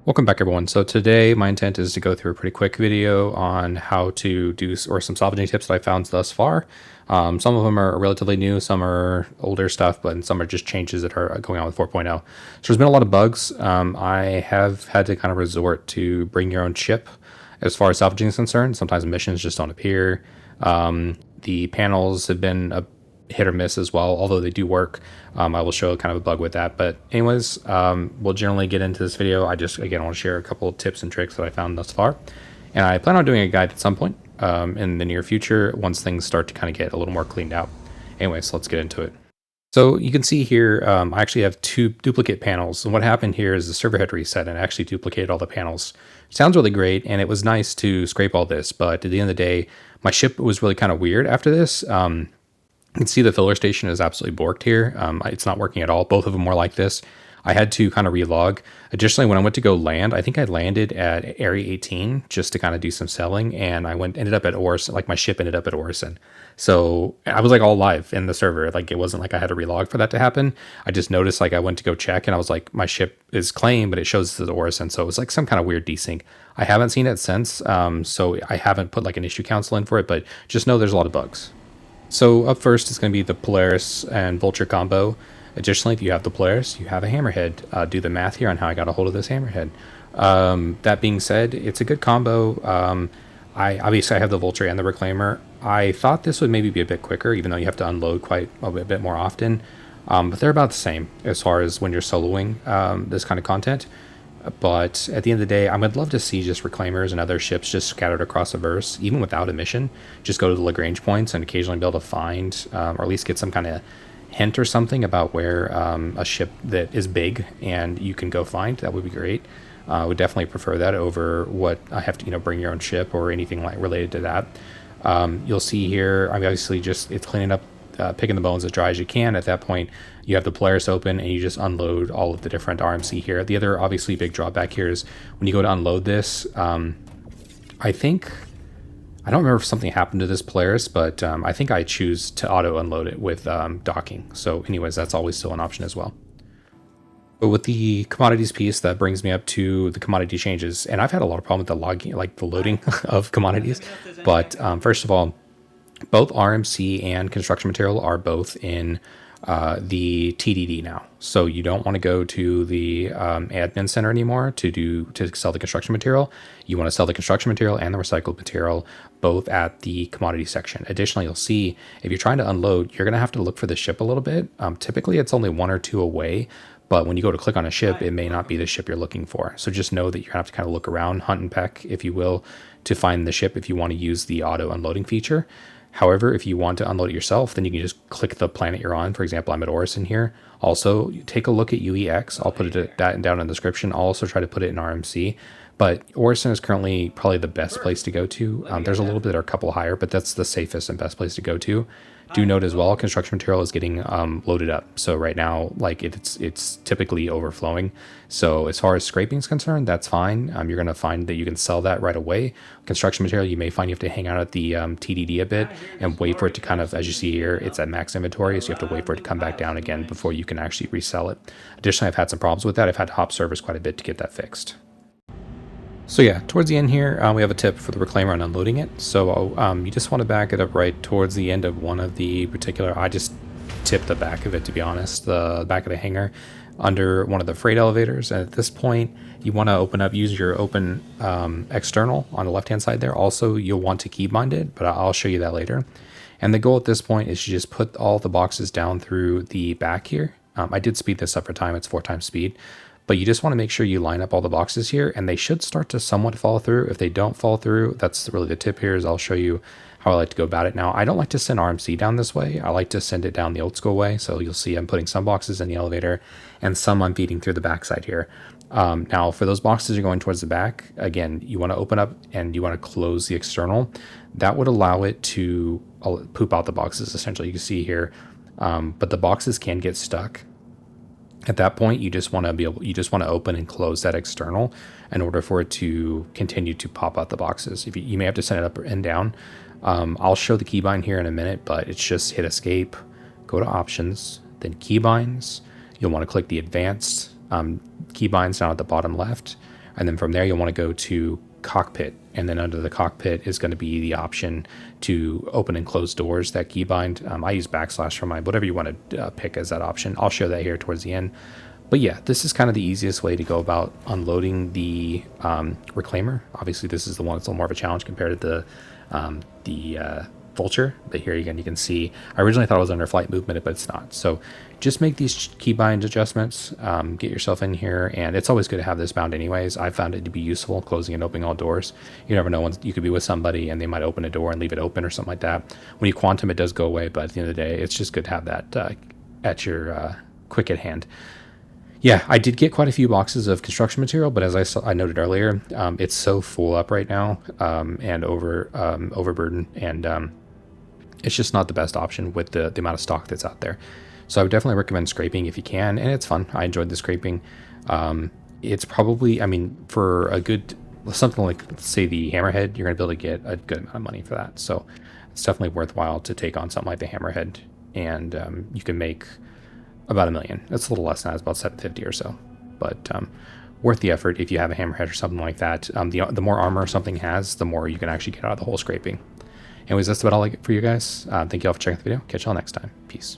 Welcome back, everyone. So today my intent is to go through a pretty quick video on how to do or some salvaging tips that I found thus far. Some of them are relatively new, some are older stuff, but some are just changes that are going on with 4.0. So there's been a lot of bugs. I have had to kind of resort to bring your own ship as far as salvaging is concerned. Sometimes missions just don't appear. The panels have been a hit or miss as well, although they do work. I will show kind of a bug with that, but anyways, we'll generally get into this video. I just again want to share a couple of tips and tricks that I found thus far, and I plan on doing a guide at some point in the near future once things start to kind of get a little more cleaned out. Anyways, let's get into it. So you can see here, I actually have two duplicate panels, and what happened here is the server had reset and actually duplicated all the panels. Sounds really great, and it was nice to scrape all this, but at the end of the day, my ship was really kind of weird after this. You can see the filler station is absolutely borked here. It's not working at all. Both of them were like this. I had to kind of relog. Additionally, when I went to go land, I think I landed at Area 18 just to kind of do some selling, and I ended up at Orison. Like my ship ended up at Orison. So I was like all live in the server. Like it wasn't like I had to relog for that to happen. I just noticed like I went to go check and I was like, my ship is claimed, but it shows the Orison. So it was like some kind of weird desync. I haven't seen it since. So I haven't put like an issue council in for it, but just know there's a lot of bugs. So up first is going to be the Polaris and Vulture combo. Additionally, if you have the Polaris, you have a hammerhead. Do the math here on how I got a hold of this hammerhead. That being said, it's a good combo. I have the Vulture and the Reclaimer. I thought this would maybe be a bit quicker, even though you have to unload quite a bit more often. But they're about the same as far as when you're soloing this kind of content. But at the end of the day, I would love to see just reclaimers and other ships just scattered across the verse, even without a mission. Just go to the Lagrange points and occasionally be able to find, or at least get some kind of hint or something about where a ship that is big and you can go find. That would be great. I would definitely prefer that over what I have to, bring your own ship or anything like related to that. You'll see here, I mean, obviously just it's cleaning up, picking the bones as dry as you can. At that point, you have the Polaris open and you just unload all of the different RMC here. The other obviously big drawback here is when you go to unload this, I don't remember if something happened to this Polaris, but I think I choose to auto unload it with docking. So anyways, that's always still an option as well. But with the commodities piece, that brings me up to the commodity changes. And I've had a lot of problem with the logging, like the loading of commodities. But first of all, both RMC and construction material are both in the TDD now. So you don't want to go to the admin center anymore to sell the construction material. You want to sell the construction material and the recycled material both at the commodity section. Additionally, you'll see if you're trying to unload, you're going to have to look for the ship a little bit. Typically, it's only one or two away. But when you go to click on a ship, it may not be the ship you're looking for. So just know that you're going to have to kind of look around, hunt and peck, if you will, to find the ship if you want to use the auto unloading feature. However, if you want to unload it yourself, then you can just click the planet you're on. For example, I'm at Orison here. Also, take a look at UEX. I'll put that down in the description. I'll also try to put it in RMC. But Orison is currently probably the best place to go to. There's a little bit or a couple higher, but that's the safest and best place to go to. Do note as well, construction material is getting loaded up. So right now, like it's typically overflowing. So as far as scraping is concerned, that's fine. You're going to find that you can sell that right away. Construction material, you may find you have to hang out at the TDD a bit and wait for it to kind of, as you see here, it's at max inventory. So you have to wait for it to come back down again before you can actually resell it. Additionally, I've had some problems with that. I've had to hop servers quite a bit to get that fixed. So yeah, towards the end here, we have a tip for the reclaimer on unloading it. So you just want to back it up right towards the end of one of the particular, I just tipped the back of it, to be honest, the back of the hangar under one of the freight elevators. And at this point, you want to use your open external on the left-hand side there. Also, you'll want to keybind it, but I'll show you that later. And the goal at this point is to just put all the boxes down through the back here. I did speed this up for time, it's 4 times speed. But you just want to make sure you line up all the boxes here, and they should start to somewhat fall through. If they don't fall through, that's really the tip here, is I'll show you how I like to go about it. Now, I don't like to send RMC down this way. I like to send it down the old school way. So you'll see I'm putting some boxes in the elevator and some I'm feeding through the backside here. Now, for those boxes you're going towards the back, again, you want to open up and you want to close the external. That would allow it to poop out the boxes, essentially. You can see here, but the boxes can get stuck. At that point, you just want to open and close that external in order for it to continue to pop out the boxes. You may have to send it up and down. I'll show the keybind here in a minute, but it's just hit escape, go to options, then keybinds. You'll want to click the advanced keybinds down at the bottom left. And then from there, you'll want to go to cockpit. And then under the cockpit is going to be the option to open and close doors, that keybind. I use backslash for mine, whatever you want to pick as that option. I'll show that here towards the end. But yeah, this is kind of the easiest way to go about unloading the reclaimer. Obviously, this is the one that's a little more of a challenge compared to the Vulture. But here again, you can see, I originally thought it was under flight movement, but it's not. So just make these keybind adjustments, get yourself in here, and it's always good to have this bound anyways. I found it to be useful, closing and opening all doors. You never know when you could be with somebody and they might open a door and leave it open or something like that. When you quantum, it does go away, but at the end of the day, it's just good to have that at your quick at hand. Yeah, I did get quite a few boxes of construction material, but as I noted earlier, it's so full up right now and overburdened, and it's just not the best option with the amount of stock that's out there. So I would definitely recommend scraping if you can, and it's fun. I enjoyed the scraping. It's probably, I mean, for a good, something like, say, the Hammerhead, you're going to be able to get a good amount of money for that. So it's definitely worthwhile to take on something like the Hammerhead, and you can make about $1 million. That's a little less than that. It's about 750 or so, but worth the effort if you have a Hammerhead or something like that. The more armor something has, the more you can actually get out of the whole scraping. Anyways, that's about all I get for you guys. Thank you all for checking the video. Catch y'all next time. Peace.